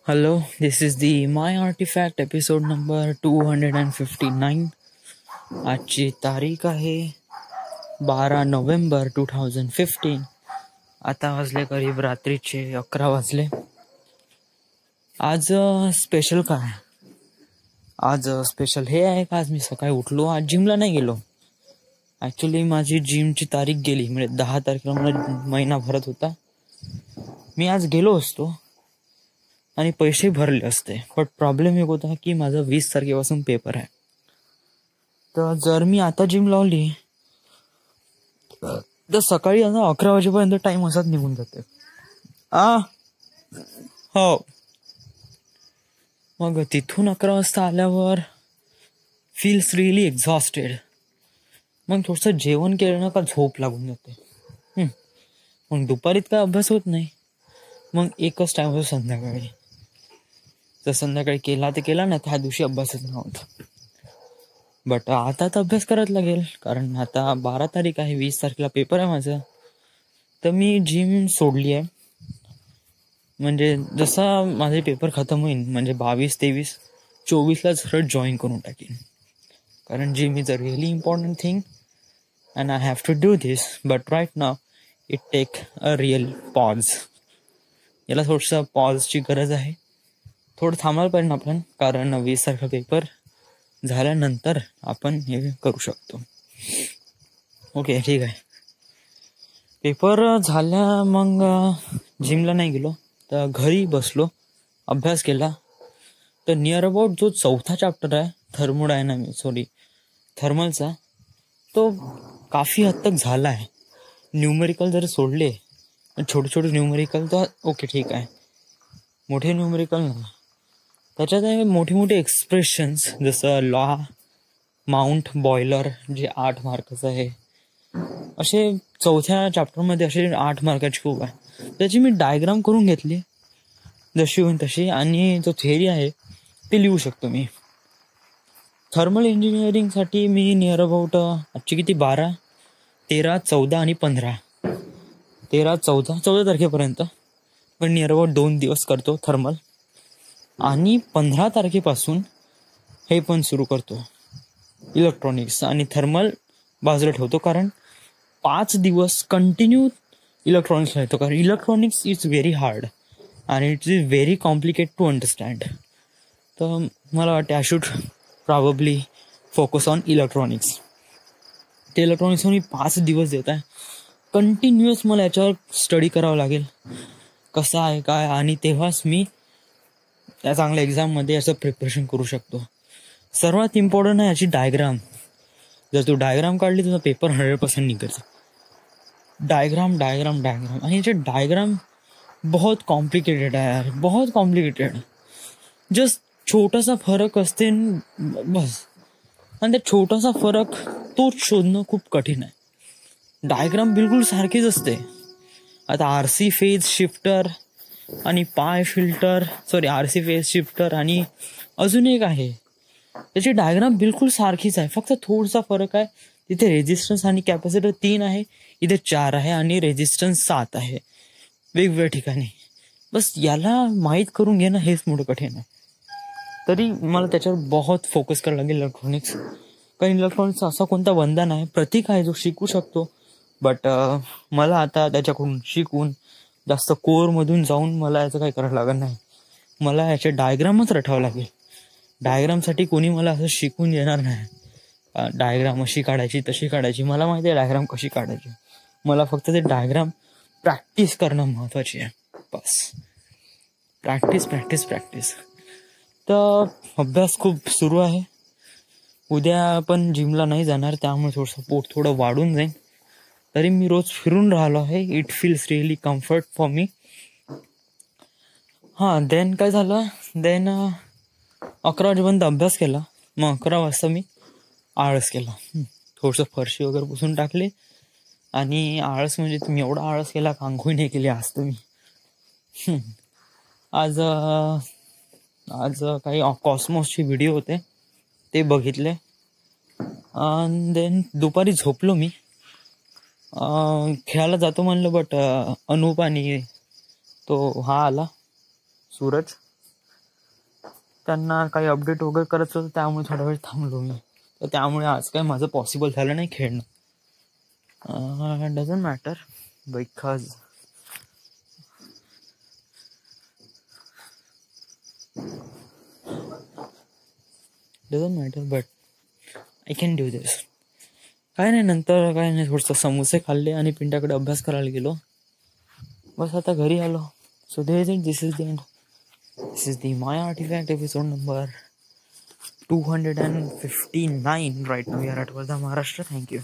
Hello, this is the My Artifact episode number 259. आजची तारीख आहे 12 नोव्हेंबर 2015. आता वाजले करीब रात्रीचे 11 वाजले. आज स्पेशल काय? आज स्पेशल हे आहे का आज मी सकाळी उठलो, आज जिमला नाही गेलो. ॲक्च्युली माझी जिमची तारीख गेली, म्हणजे 10 तारखेला मला महिना भरत होता. मी आज गेलो असतो आणि पैसे भरले असते, बट प्रॉब्लेम एक होता की माझा 20 तारखेपासून पेपर आहे. तर जर मी आता जिम लावली तर सकाळी आता 11 वाजेपर्यंत टाइम असाच निघून जाते. हो, मग तिथून 11 वाजता आल्यावर फील्स रिअली एक्झॉस्टेड. मग थोडंसं जेवण केलं का झोप लागून जाते. मग दुपारीत काय अभ्यास होत नाही. मग एकच टाइम होतो संध्याकाळी. तर संध्याकाळी केला तर केला, नाही त्या दिवशी अभ्यासच नव्हता. बट आता तर अभ्यास करायला लागेल, कारण आता 12 तारीख आहे, 20 तारखेला पेपर आहे माझा. तर मी जिम सोडली आहे. म्हणजे जसा माझे पेपर खतम होईल, म्हणजे 22, 23, 24ला सरळ जॉईन करून टाकेन. कारण gym is a really important thing and I have to do this. But right now it take a real pause. याला थोडंसं पॉजची गरज आहे. थोडं थांबायला पाहिजे आपण, कारण 20 तारखेला पेपर झाल्यानंतर आपण हे करू शकतो. ओके, ठीक आहे. पेपर झाल्या मग जिमला नाही गेलो, तर घरी बसलो, अभ्यास केला. तर नियर अबाउट जो 4था चॅप्टर आहे थर्मलचा, तो काफी हद तक झाला आहे. न्यूमेरिकल जर सोडले, छोटे छोटे न्यूमेरिकल तर ओके ठीक आहे, मोठे न्यूमेरिकल ना, त्याच्यात आहे मोठे मोठे एक्सप्रेशन्स, जसं लॉ, माउंट बॉयलर जे 8 मार्काचं आहे. असे 4थ्या चॅप्टरमध्ये असे 8 मार्काची खूप आहे. त्याची मी डायग्राम करून घेतली जशी होईल तशी, आणि जो थेअरी आहे ते लिहू शकतो मी. थर्मल इंजिनिअरिंगसाठी मी नियर अबाउट आजची किती 12, 13, 14 आणि 15, 14 तारखेपर्यंत पण नियर अबाउट 2 दिवस करतो थर्मल. आणि 15 तारखेपासून हे पण सुरू करतो इलेक्ट्रॉनिक्स. आणि थर्मल बाजूला ठेवतो, कारण 5 दिवस कंटिन्यू इलेक्ट्रॉनिक्स राहतो. कारण इलेक्ट्रॉनिक्स इज व्हेरी हार्ड आणि it is very complicate to understand. तर मला वाटते I should probably focus on electronics. ते इलेक्ट्रॉनिक्स मी 5 दिवस देत आहे कंटिन्युअस. मला याच्यावर स्टडी करावं लागेल कसं आहे काय, आणि तेव्हाच मी त्या चांगल्या एक्झाममध्ये याचं प्रिपरेशन करू शकतो. सर्वात इम्पॉर्टंट आहे याची डायग्राम. जर तू डायग्राम काढली तुझा पेपर 100% निघायचा. डायग्राम. आणि याचे डायग्राम बहुत कॉम्प्लिकेटेड आहे यार, बहुत कॉम्प्लिकेटेड. जस्ट छोटासा फरक असते बस, आणि त्या छोटासा फरक तोच शोधणं खूप कठीण आहे. डायग्राम बिलकुल सारखीच असते. आता आरसी फेज शिफ्टर आणि आरसी फेज शिफ्टर आणि अजून एक आहे, त्याची डायग्राम बिलकुल सारखीच आहे, फक्त थोडासा फरक आहे. तिथे रेजिस्टन्स आणि कॅपॅसिटर 3 आहे, इथे 4 आहे, आणि रेजिस्टन्स 7 आहे वेगवेगळ्या ठिकाणी. बस याला माहीत करून घेणं हेच मोठं कठीण आहे. तरी मला त्याच्यावर बहुत फोकस करायला लागेल इलेक्ट्रॉनिक्स. कारण इलेक्ट्रॉनिक्सचा असा कोणता बंधन आहे, प्रतीक आहे जो शिकू शकतो. बट मला आता त्याच्याकडून शिकून जास्त कोअरमधून जाऊन मला याचं काही करायला लागत नाही. मला याचे डायग्रामच रटावं लागेल. डायग्रामसाठी कोणी मला असं शिकून देणार नाही. डायग्राम अशी काढायची तशी काढायची, मला माहिती आहे डायग्राम कशी काढायची. मला फक्त ते डायग्राम प्रॅक्टिस करणं महत्त्वाची आहे. बस प्रॅक्टिस. तर अभ्यास खूप सुरू आहे. उद्या पण जिमला नाही जाणार, त्यामुळे थोडंसं पोट थोडं वाढून जाईल. तरी मी रोज फिरून राहिलो आहे. It feels really comfort for me. Then काय झालं, 11 वाजेपर्यंत अभ्यास केला. मग 11 वाजता मी आळस केला. थोडंसं फरशी वगैरे पुसून टाकले. आणि आळस म्हणजे तुम्ही एवढा आळस केला का अंघोळी नाही केली आज तुम्ही. आज काही कॉस्मॉसचे व्हिडिओ होते ते बघितले. देन दुपारी झोपलो मी. खेळायला जातो म्हणलं, बट अनूप आणि तो आला सूरज, त्यांना काही अपडेट वगैरे करायचं होतं, त्यामुळे थोडा वेळ थांबलो मी. तर त्यामुळे आज काय माझं पॉसिबल झालं नाही खेळणं. Doesn't matter because but I can do this. काय नाही, नंतर काय नाही, थोडंसं समोसे खाल्ले आणि पिंट्याकडे अभ्यास करायला गेलो. बस आता घरी आलो. So this is the end. This is the my artefact episode number 259 right now. We are at Wardha, Maharashtra. Thank you.